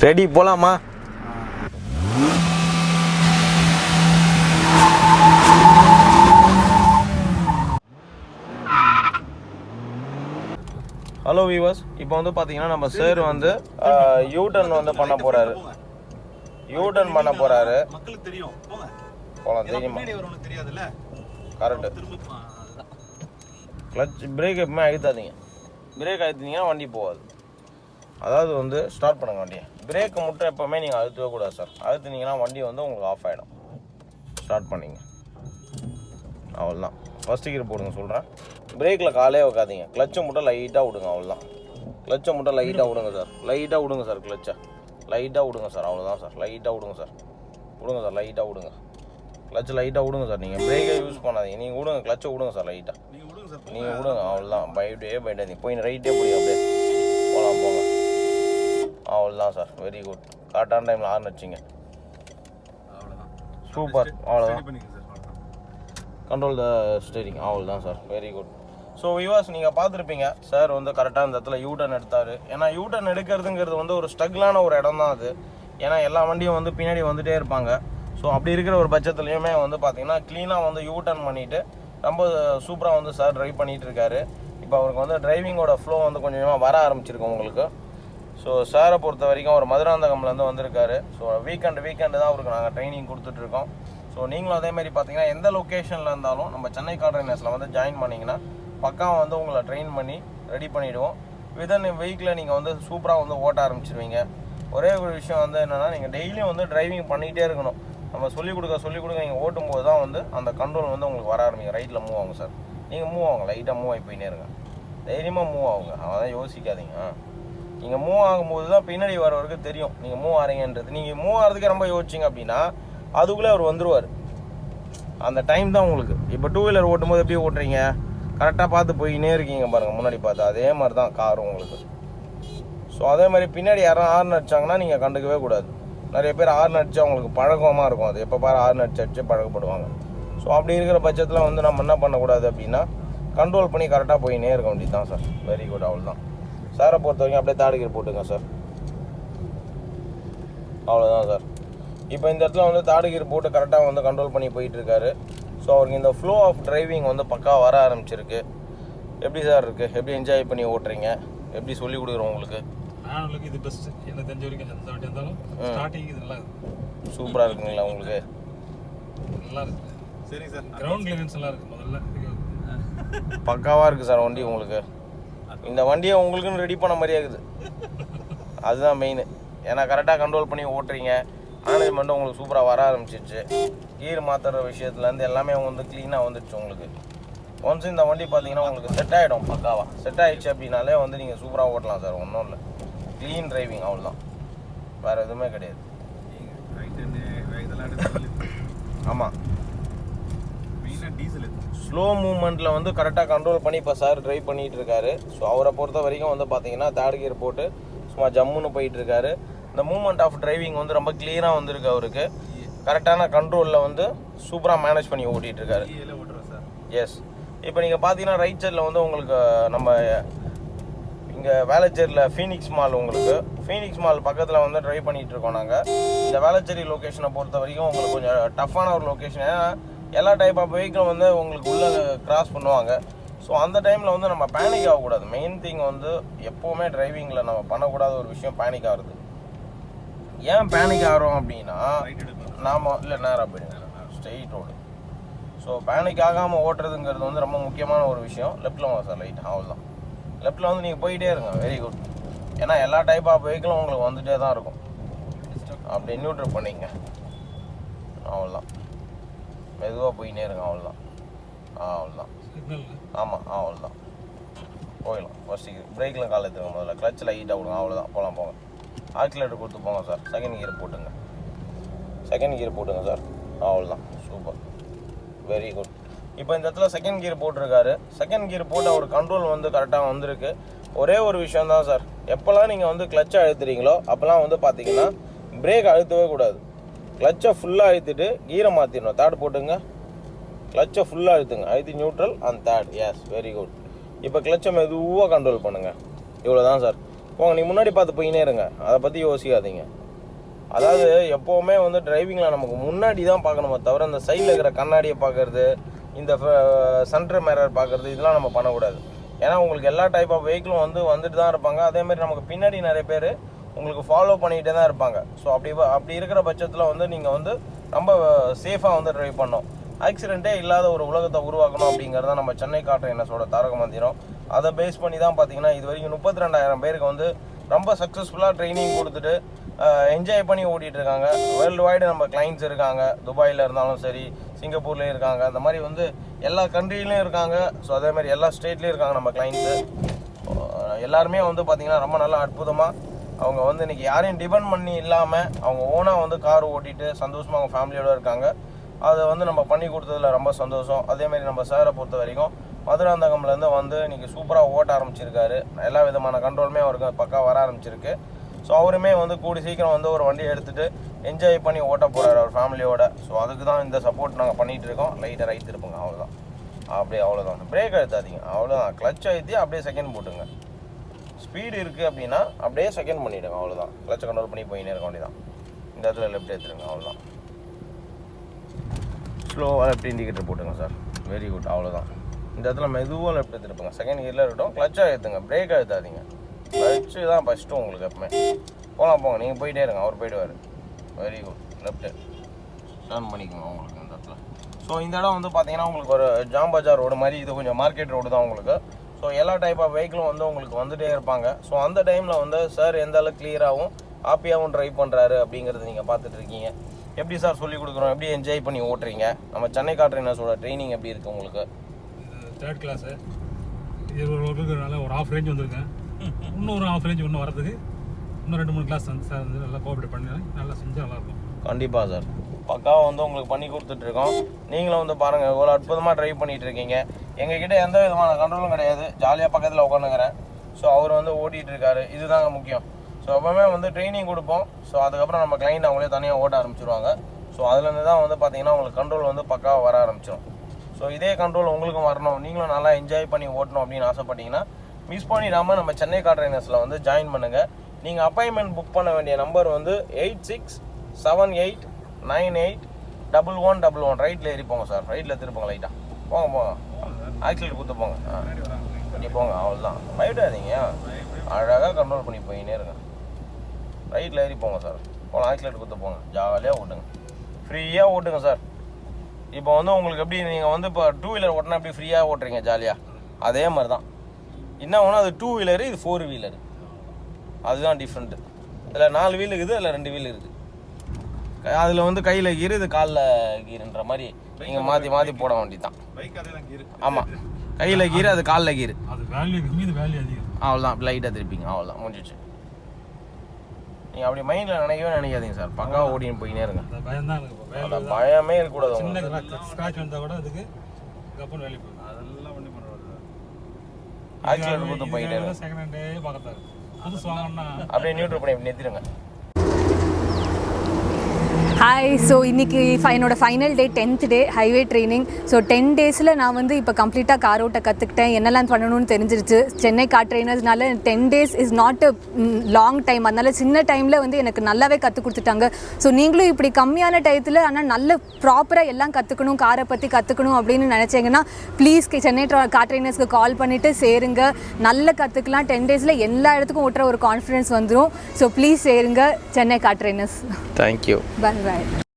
Ready போலாமா? Hello viewers, இப்போ வந்து பார்த்தீங்கன்னா நம்ம சார் வந்து யூடர்ன் வந்து பண்ண போறாரு. யூடர்ன் பண்ண போறாரு. மக்களுக்கு தெரியும். போலாம், தெரியுமா? தெரியாதுல்ல. கரெக்ட். கிளச் பிரேக் எப்பவுமே அழுத்தாதீங்க. பிரேக் அழுத்தினீங்கன்னா வண்டி போகாது. அதாவது வந்து ஸ்டார்ட் பண்ணுங்க வண்டியை. பிரேக்கு மட்டும் எப்போவுமே நீங்கள் அழுத்தவே கூடாது சார். அழுத்தினீங்கன்னா வண்டி வந்து உங்களுக்கு ஆஃப் ஆகிடும். ஸ்டார்ட் பண்ணிங்க, அவ்வளோதான். ஃபஸ்ட்டு கீர் போடுங்க சொல்கிறேன். பிரேக்கில் காலே வைக்காதீங்க. கிளச்சை மட்டும் லைட்டாக விடுங்க, அவ்வளோதான். கிளச்சை மட்டும் லைட்டாக விடுங்க சார். லைட்டாக விடுங்க சார். கிளச்சை லைட்டாக விடுங்க சார். அவ்வளோதான் சார். லைட்டாக விடுங்க சார். விடுங்க சார், லைட்டாக விடுங்க. கிளச்சை லைட்டாக விடுங்க சார். நீங்கள் பிரேக்கே யூஸ் பண்ணாதீங்க. நீங்கள் விடுங்க, கிளச்சை விடுங்க சார் லைட்டாக. நீங்கள் விடுங்க, அவ்வளோதான். போயிட்டாதீங்க. போய் ரைட்டே போய் அப்படியே போகலாம், போங்க. அவ்வளோதான் சார். Very good. கரெக்டான டைமில் ஆர்ன் வச்சிங்க. சூப்பர். அவ்வளோதான். Control the steering. அவ்வளோதான் sir. Very good. So viewers, நீங்கள் பார்த்துருப்பீங்க சார் வந்து கரெக்டாக இந்த இடத்துல யூடர்ன் எடுத்தார். ஏன்னா யூடர்ன் எடுக்கிறதுங்கிறது வந்து ஒரு ஸ்ட்ரகிளான ஒரு இடம் தான் அது. ஏன்னா எல்லா வண்டியும் வந்து பின்னாடி வந்துகிட்டே இருப்பாங்க. ஸோ அப்படி இருக்கிற ஒரு பட்சத்துலையுமே வந்து பார்த்தீங்கன்னா க்ளீனாக வந்து யூடர்ன் பண்ணிவிட்டு ரொம்ப சூப்பராக வந்து சார் ட்ரைவ் பண்ணிகிட்டு இருக்காரு. இப்போ அவருக்கு வந்து டிரைவிங்கோட ஃப்ளோ வந்து கொஞ்சமாக வர ஆரம்பிச்சிருக்கு உங்களுக்கு. ஸோ சாரை பொறுத்த வரைக்கும் ஒரு மதுராந்தகம்லேருந்து வந்திருக்காரு. ஸோ வீக்கெண்டு தான் அவருக்கு நாங்கள் ட்ரைனிங் கொடுத்துட்ருக்கோம். ஸோ நீங்களும் அதேமாதிரி பார்த்தீங்கன்னா எந்த லொக்கேஷனில் இருந்தாலும் நம்ம சென்னை கார் ட்ரைனர்ஸில் வந்து ஜாயின் பண்ணிங்கன்னா பக்காவை வந்து உங்களை ட்ரெயின் பண்ணி ரெடி பண்ணிவிடுவோம். விதன் வீக்கில் நீங்கள் வந்து சூப்பராக வந்து ஓட்ட ஆரம்பிச்சிருவீங்க. ஒரே ஒரு விஷயம் வந்து என்னென்னா, நீங்கள் டெய்லியும் வந்து டிரைவிங் பண்ணிகிட்டே இருக்கணும். நம்ம சொல்லிக் கொடுக்க நீங்கள் ஓட்டும்போது தான் வந்து அந்த கண்ட்ரோல் வந்து உங்களுக்கு வர ஆரம்பிங்க. ரைட்டில் மூவ் ஆகும் சார். நீங்கள் மூவ் ஆகுங்க, லைட்டாக மூவ் ஆகி போயினே இருங்க. தைரியமாக மூவ் ஆகுங்க, அதான் யோசிக்காதீங்க. நீங்கள் மூவ் ஆகும்போது தான் பின்னாடி வரவருக்கு தெரியும் நீங்கள் மூவ் ஆகிறீங்கன்றது. நீங்கள் மூவ் ஆகிறதுக்கே ரொம்ப யோசிச்சிங்க அப்படின்னா அதுக்குள்ளே அவர் வந்துடுவார். அந்த டைம் தான் உங்களுக்கு. இப்போ டூ வீலர் ஓட்டும்போது எப்படி ஓட்டுறீங்க? கரெக்டாக பார்த்து போயினே இருக்கீங்க பாருங்கள், முன்னாடி பார்த்து. அதே மாதிரி தான் காரும் உங்களுக்கு. ஸோ அதே மாதிரி பின்னாடி யாரும் ஹார்ன் அடிச்சாங்கன்னா நீங்கள் கண்டுக்கவே கூடாது. நிறைய பேர் ஹார்ன் அடிச்சு அவங்களுக்கு பழக்கமாக இருக்கும். அது எப்போ பாரு ஹார்ன் அடிச்சு பழக்கப்படுவாங்க. ஸோ அப்படி இருக்கிற பட்சத்தில் வந்து நம்ம என்ன பண்ணக்கூடாது அப்படின்னா கண்ட்ரோல் பண்ணி கரெக்டாக போயினே இருக்க வேண்டியது தான் சார். Very good. அவ்வளோதான். சாரை பொறுத்த வரைக்கும் அப்படியே தாடு கீர் போட்டுங்க சார். அவ்வளோதான் சார். இப்போ இந்த இடத்துல வந்து தாடு கீர் போட்டு கரெக்டாக வந்து கண்ட்ரோல் பண்ணி போயிட்டுருக்காரு. ஸோ அவருக்கு இந்த ஃப்ளோ ஆஃப் டிரைவிங் வந்து பக்கா வர ஆரம்பிச்சிருக்கு. எப்படி சார் இருக்குது? எப்படி என்ஜாய் பண்ணி ஓட்டுறீங்க? எப்படி சொல்லி கொடுக்குறோம் உங்களுக்கு? உங்களுக்கு இது பெஸ்ட். எனக்கு தெரிஞ்ச வரைக்கும் எந்த வண்டி இருந்தாலும் ஸ்டார்டிங் இது நல்லா இருக்குது. சூப்பராக இருக்குங்களா உங்களுக்கு? நல்லா இருக்குது. சரி சார். கிரவுண்ட் கிளியரன்ஸ் எல்லாம் இருக்குது. முதல்ல பக்காவாக இருக்குது சார் வண்டி உங்களுக்கு. இந்த வண்டியை உங்களுக்குன்னு ரெடி பண்ண மாதிரியே இருக்குது. அதுதான் மெயின். ஏன்னா கரெக்டாக கண்ட்ரோல் பண்ணி ஓட்டுறீங்க. மேனேஜ்மெண்ட்டும் உங்களுக்கு சூப்பராக வர ஆரம்பிச்சிருச்சு. கீர் மாற்றுற விஷயத்துலேருந்து எல்லாமே வந்து க்ளீனாக வந்துடுச்சு உங்களுக்கு. ஒன்ஸ் இந்த வண்டி பார்த்தீங்கன்னா உங்களுக்கு செட் ஆகிடும். பக்காவாக செட் ஆகிடுச்சு அப்படின்னாலே வந்து நீங்கள் சூப்பராக ஓட்டலாம் சார். ஒன்றும் இல்லை, க்ளீன் டிரைவிங், அவ்வளோதான். வேறு எதுவுமே கிடையாது. ஆமாம், டீசல் ஸ்லோ மூவ்மெண்ட்டில் வந்து கரெக்டாக கண்ட்ரோல் பண்ணி இப்போ சார் ட்ரைவ் பண்ணிகிட்டு இருக்காரு. ஸோ அவரை பொறுத்த வரைக்கும் வந்து பார்த்தீங்கன்னா தேர்ட் கியர் போட்டு சும்மா ஜம்முன்னு போயிட்டுருக்காரு. இந்த மூவ்மெண்ட் ஆஃப் டிரைவிங் வந்து ரொம்ப கிளியராக வந்திருக்கு அவருக்கு. கரெக்டான கண்ட்ரோலில் வந்து சூப்பராக மேனேஜ் பண்ணி ஓட்டிகிட்ருக்காரு. எஸ். இப்போ நீங்கள் பார்த்தீங்கன்னா ரைட் சைடில் வந்து உங்களுக்கு நம்ம இங்கே வேளச்சேரியில் ஃபீனிக்ஸ் மால், உங்களுக்கு ஃபீனிக்ஸ் மால் பக்கத்தில் வந்து ட்ரைவ் பண்ணிகிட்ருக்கோம் நாங்கள். இந்த வேளச்சேரி லொக்கேஷனை பொறுத்த வரைக்கும் உங்களுக்கு கொஞ்சம் டஃப்பான ஒரு லொக்கேஷன். ஏன்னா எல்லா டைப் ஆஃப் வெஹிக்கிள் வந்து உங்களுக்கு உள்ளே கிராஸ் பண்ணுவாங்க. ஸோ அந்த டைமில் வந்து நம்ம பேனிக் ஆகக்கூடாது. மெயின் திங் வந்து எப்போவுமே டிரைவிங்கில் நம்ம பண்ணக்கூடாத ஒரு விஷயம் பேனிக் ஆகுறது. ஏன் பேனிக் ஆகிறோம் அப்படின்னா நாம் இல்லை நேராக போயிடுங்க, ஸ்ட்ரெயிட் ரோடு. ஸோ பேனிக் ஆகாமல் ஓட்டுறதுங்கிறது வந்து ரொம்ப முக்கியமான ஒரு விஷயம். லெஃப்ட்டில் வாங்க சார், லைட். அவ்வளோதான். லெஃப்ட்டில் வந்து நீங்கள் போயிட்டே இருங்க. Very good. ஏன்னா எல்லா டைப் ஆஃப் வெஹிக்கிளும் உங்களுக்கு வந்துகிட்டே தான் இருக்கும். அப்படி நியூட்ரல் பண்ணிங்க, அவ்வளோதான். மெதுவாக போயினே இருங்க, அவ்வளோதான். அவ்வளோதான். ஆமாம், அவ்வளோதான். போயிடலாம். ஃபஸ்ட்டு பிரேக்கில் கால் எடுத்துங்க. முதல்ல கிளச் லைட்டாக விடுங்க, அவ்வளோதான். போகலாம், போங்க. ஆக்சிலேட்டர் கொடுத்து போங்க சார். செகண்ட் கியர் போட்டுங்க. செகண்ட் கியர் போட்டுங்க சார். அவ்வளோதான். Super, very good. இப்போ இந்த இடத்துல செகண்ட் கியர் போட்டிருக்காரு. செகண்ட் கியர் போட்டு அவர் கண்ட்ரோல் வந்து கரெக்டாக வந்திருக்கு. ஒரே ஒரு விஷயம் தான் சார், எப்போல்லாம் நீங்கள் வந்து கிளச்சை அழுத்துறீங்களோ அப்போல்லாம் வந்து பார்த்தீங்கன்னா பிரேக் அழுத்தவே கூடாது. கிளச்சை ஃபுல்லாக அழுத்திட்டு கீரை மாற்றிடணும். தேர்ட் போட்டுங்க. கிளச்சை ஃபுல்லாக அழுத்துங்க. அழுத்தி neutral and third. Yes, very good. இப்போ கிளச்சை மெதுவாக கண்ட்ரோல் பண்ணுங்கள். இவ்வளோ தான் சார். போங்க, நீ முன்னாடி பார்த்து போயினே இருங்க, அதை பற்றி யோசிக்காதீங்க. அதாவது எப்போவுமே வந்து டிரைவிங்கில் நமக்கு முன்னாடி தான் பார்க்கணுமே தவிர இந்த சைடில் இருக்கிற கண்ணாடியை பார்க்குறது, இந்த சென்டர் மிரர் பார்க்குறது, இதெல்லாம் நம்ம பண்ணக்கூடாது. ஏன்னா உங்களுக்கு எல்லா டைப் ஆஃப் வெஹிக்கிளும் வந்துட்டு தான் இருப்பாங்க. அதேமாதிரி நமக்கு பின்னாடி நிறைய பேர் உங்களுக்கு ஃபாலோ பண்ணிகிட்டே தான் இருப்பாங்க. ஸோ அப்படி இருக்கிற பட்சத்தில் வந்து நீங்கள் வந்து ரொம்ப சேஃபாக வந்து ட்ரைவ் பண்ணணும். ஆக்சிடென்ட்டே இல்லாத ஒரு உலகத்தை உருவாக்கணும் அப்படிங்கிறத நம்ம சென்னை கார் ட்ரெயினர்ஸோட தாரக மந்திரம். அதை பேஸ் பண்ணி தான் பார்த்தீங்கன்னா இது வரைக்கும் 32,000 பேருக்கு வந்து ரொம்ப சக்ஸஸ்ஃபுல்லாக ட்ரைனிங் கொடுத்துட்டு என்ஜாய் பண்ணி ஓட்டிகிட்டு இருக்காங்க. வேர்ல்டு வைடு நம்ம கிளைண்ட்ஸ் இருக்காங்க. துபாயில் இருந்தாலும் சரி, சிங்கப்பூர்லேயும் இருக்காங்க. அந்த மாதிரி வந்து எல்லா கண்ட்ரிலையும் இருக்காங்க. ஸோ அதேமாதிரி எல்லா ஸ்டேட்லேயும் இருக்காங்க நம்ம கிளைண்ட்ஸு. எல்லாருமே வந்து பார்த்திங்கன்னா ரொம்ப நல்லா அற்புதமாக அவங்க வந்து இன்றைக்கி யாரையும் டிபெண்ட் பண்ணி இல்லாமல் அவங்க ஓனாக வந்து கார் ஓட்டிகிட்டு சந்தோஷமாக அவங்க ஃபேமிலியோடு இருக்காங்க. அதை வந்து நம்ம பண்ணி கொடுத்ததில் ரொம்ப சந்தோஷம். அதேமாதிரி நம்ம சாரை பொறுத்த வரைக்கும் மதுராந்தகம்லேருந்து வந்து இன்றைக்கி சூப்பராக ஓட்ட ஆரம்பிச்சிருக்காரு. எல்லா விதமான கண்ட்ரோலுமே அவருக்கு பக்கா வர ஆரம்பிச்சிருக்கு. ஸோ அவருமே வந்து கூடி சீக்கிரம் வந்து ஒரு வண்டியை எடுத்துகிட்டு என்ஜாய் பண்ணி ஓட்ட போகிறார் அவர் ஃபேமிலியோட. ஸோ அதுக்கு தான் இந்த சப்போர்ட் நாங்கள் பண்ணிகிட்டு இருக்கோம். லைட்டாக ரைட் இருப்போங்க, அவ்வளோதான். அப்படியே அவ்வளோதான். பிரேக் அழுத்தாதீங்க, அவ்வளோதான். கிளச் அழுத்தி அப்படியே செகண்ட் போட்டுங்க. ஸ்பீடு இருக்குது அப்படின்னா அப்படியே செகண்ட் பண்ணிவிடுங்க, அவ்வளோதான். கிளச்சை கண்ட்ரோல் பண்ணி போயினே இருக்க வேண்டியதான். இந்த இடத்துல லெஃப்ட் எடுத்துருங்க, அவ்வளோதான். ஸ்லோவாக லெஃப்ட் இண்டிகேட்டர் போட்டுங்க சார். வெரி குட், அவ்வளோதான். இந்த இடத்துல மெதுவாக லெஃப்ட் எடுத்துருப்போங்க. செகண்ட் கியரில் இருக்கட்டும். கிளச்சாக எடுத்துங்க, பிரேக் அழுத்தாதீங்க. கிளச்சு தான் ஃபஸ்ட்டு உங்களுக்கு எப்பவுமே. போங்க, நீங்கள் போயிட்டே இருங்க, அவர் போயிடுவார். Very good. லெஃப்ட்டு டர்ன் பண்ணிக்கோங்க உங்களுக்கு இந்த இடத்துல. ஸோ இந்த இடம் வந்து பார்த்தீங்கன்னா உங்களுக்கு ஒரு ஜாம் பஜார் ரோடு மாதிரி, இது கொஞ்சம் மார்க்கெட் ரோடு தான் உங்களுக்கு. ஸோ எல்லா டைப் ஆஃப் வெஹிக்கிளும் வந்து உங்களுக்கு வந்துகிட்டே இருப்பாங்க. ஸோ அந்த டைமில் வந்து சார் எந்த அளவுக்கு கிளியராகவும் ஹாப்பியாகவும் ட்ரைவ் பண்ணுறாரு அப்படிங்கிறது நீங்கள் பார்த்துட்ருக்கீங்க. எப்படி சார் சொல்லிக் கொடுக்குறோம், எப்படி என்ஜாய் பண்ணி ஓட்டுறீங்க, நம்ம சென்னை கார் ட்ரெயினர்ஸோட ட்ரைனிங் எப்படி இருக்குது உங்களுக்கு? தேர்ட் கிளாஸு இது ஒரு ஒரு ஆஃப் ரேஞ்ச் வந்திருக்கேன். இன்னும் ஒரு ஆஃப் ரேஞ்ச் இன்னும் வரதுக்கு இன்னும் 2-3 கிளாஸ் வந்து சார் வந்து நல்லா கோஆப்ரேட் பண்ணி நல்லா செஞ்சால் நல்லாயிருக்கும். கண்டிப்பாக சார், பக்காவாக வந்து உங்களுக்கு பண்ணி கொடுத்துட்ருக்கோம். நீங்களும் வந்து பாருங்கள், இவ்வளோ அற்புதமாக ட்ரைவ் பண்ணிகிட்டு இருக்கீங்க. எங்ககிட்ட எந்த விதமான கண்ட்ரோலும் கிடையாது. ஜாலியாக பக்கத்தில் உட்காந்துக்கிறேன். ஸோ அவர் வந்து ஓட்டிகிட்டு இருக்காரு, இதுதாங்க முக்கியம். ஸோ எப்பவுமே வந்து ட்ரைனிங் கொடுப்போம். ஸோ அதுக்கப்புறம் நம்ம கிளைண்ட் அவங்களே தனியாக ஓட்ட ஆரம்பிச்சிருவாங்க. ஸோ அதுலேருந்து தான் வந்து பார்த்தீங்கன்னா உங்களுக்கு கண்ட்ரோல் வந்து பக்காவாக வர ஆரம்பிச்சிடும். ஸோ இதே கண்ட்ரோல் உங்களுக்கும் வரணும், நீங்களும் நல்லா என்ஜாய் பண்ணி ஓட்டணும் அப்படின்னு ஆசைப்பட்டீங்கன்னா மிஸ் பண்ணிடாமல் நம்ம சென்னை கார் ட்ரெயினர்ஸில் வந்து ஜாயின் பண்ணுங்கள். நீங்கள் அப்பாயின்மெண்ட் புக் பண்ண வேண்டிய நம்பர் வந்து 8678981111. ரைட்டில் ஏறி போங்க சார், ரைட்டில் திருப்போங்க, லைட்டாக போங்க. ஆக்சிலேட்டர் கொடுத்து போங்க. நீ போங்க, அவ்வளோதான். பயப்படாதீங்க, அழகாக கண்ட்ரோல் பண்ணி போயினே இருங்க. ரைட்டில் ஏறி போங்க சார், போகலாம். ஆக்சிலேட்டர் கொடுத்து போங்க, ஜாலியாக ஓட்டுங்க, ஃப்ரீயாக ஓட்டுங்க சார். இப்போ வந்து உங்களுக்கு எப்படி நீங்கள் வந்து இப்போ 2 வீலர் ஓட்டினா எப்படி ஃப்ரீயாக ஓட்டுறீங்க ஜாலியாக, அதே மாதிரி தான். என்ன ஒன்று அது 2 வீலரு, இது 4 வீலரு, அதுதான் டிஃப்ரெண்ட்டு. இதில் 4 வீல் இருக்குது, அதில் 2 வீல் இருக்குது. அதில் வந்து கையில் கீரு, இது காலில் கீருன்ற மாதிரி நீங்கள் மாற்றி போட வேண்டியதான். ஆமாம், கையில் கீரு, அது காலில் கீரு. அவ்வளோதான், லைட்டாக திருப்பிங்க, அவ்வளோதான், முடிஞ்சிச்சு. நீங்கள் அப்படி மைண்டில் நினைக்காதீங்க சார், பக்காவாக ஓடின்னு போயினே இருங்க. பயமே இருக்கக்கூடாது. ஆக்சிலேட்டர் கொடுத்து போயிட்டே இருங்க. அப்படியே நியூட்ரல் பண்ணி நிறுத்திடுங்க. ஹாய், ஸோ இன்றைக்கி என்னோட ஃபைனல் டே, 10th டே ஹைவே ட்ரைனிங். ஸோ 10 டேஸில் நான் வந்து இப்போ கம்ப்ளீட்டாக கார் ஓட்ட கற்றுக்கிட்டேன், என்னெல்லாம் பண்ணணும்னு தெரிஞ்சிருச்சு. சென்னை கார் ட்ரைனர்ஸ்னால 10 days is not a long time, அதனால் சின்ன டைமில் வந்து எனக்கு நல்லாவே கற்றுக் கொடுத்துட்டாங்க. ஸோ நீங்களும் இப்படி கம்மியான டயத்தில் ஆனால் நல்ல ப்ராப்பராக எல்லாம் கற்றுக்கணும், காரை பற்றி கற்றுக்கணும் அப்படின்னு நினச்சிங்கன்னா ப்ளீஸ் சென்னை கார் ட்ரைனர்ஸ்க்கு கால் பண்ணிவிட்டு சேருங்க. நல்லா கற்றுக்கலாம். 10 டேஸில் எல்லா இடத்துக்கும் ஓட்டுற ஒரு கான்ஃபிடன்ஸ் வந்துடும். ஸோ ப்ளீஸ் சேருங்க Chennai car trainers. Thank you. Bye.